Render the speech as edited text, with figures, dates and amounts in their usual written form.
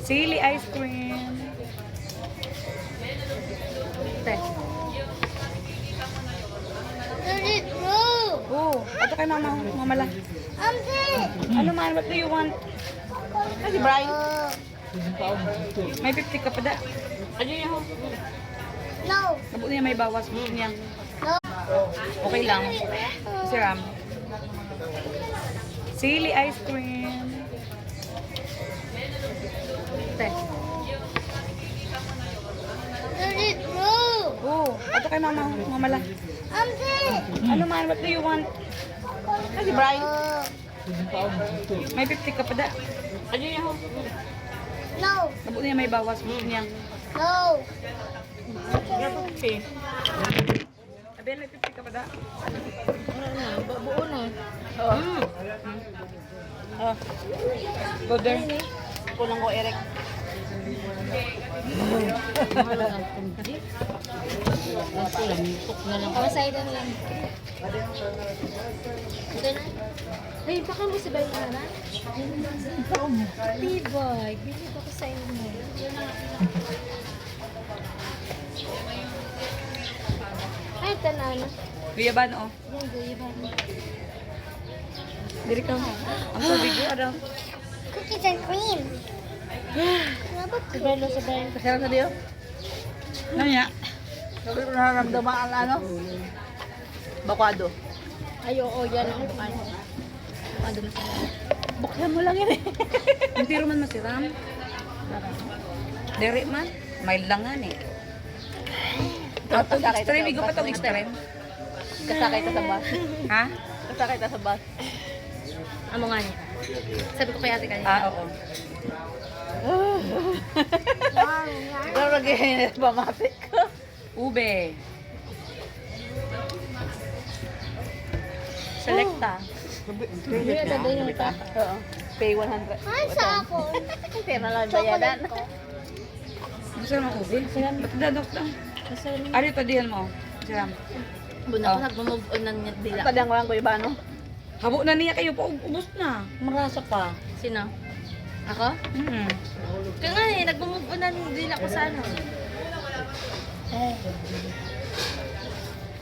Sili ice cream. Te. Oh, ito kay mama lang. Ano man, what do you want? Ay, si Brian. May 50 ka pa da. Ano niya ho? No. Nabuo niya may bawas. Niya. No. Okay lang. Si Ram. Sili ice cream. Te. Oh, ito kay mama lang. Ano man, what do you want? Ay, si Brian. May 50 ka pa da. Ano niya ho? No. Nabuo niya may bawas. Niya. No. Okay. Abel, may 50 ka pa da. Buo na. Oh. Oh. Go there. Kulang ko, Eric. Kamasay na lang. Ito na. Ay, baka mo si Bayo na. Tibay, bilib ako sa inyo. Ay, tanan. Guyaban, oh. Yan, guyiban. Diri ka. Ang tubig yun, ano? Cookies and cream. Sabay lo, sabay. Kasarap na diyo? Ano niya? Sabi ko nararamdaman ang ano? Bakwado. Ay, oo, yan ang ano. Ano mo sa Buksan mo lang yun eh. Hindi rin man masiram. Dere man. Mild lang nga eh. Extreme, igo pa itong extreme. Kasakay ka sa bus. Ha? Kasakay ka sa bus. Amo nga niya. Sabi ko kay ate kanina. Ah, oo. Pero nag-iinit ba matik ka? Ube. Selecta. Hindi na dadayong ta. Oo. Pay 100. Ay, sa ako. Hindi na lang bayadan. Chocolate ko. Gusto mo ube? Ba't dadok lang? Masarap. Ano ito diyan mo? Siram. Buna Oh. ko nagmamove on ng dila. Kadang walang ko iba, no? Habo na niya kayo pa. Ubus na. Marasa pa. Sino? Ako? Kaya nga eh, nagmamove on ng dila ko sa ano.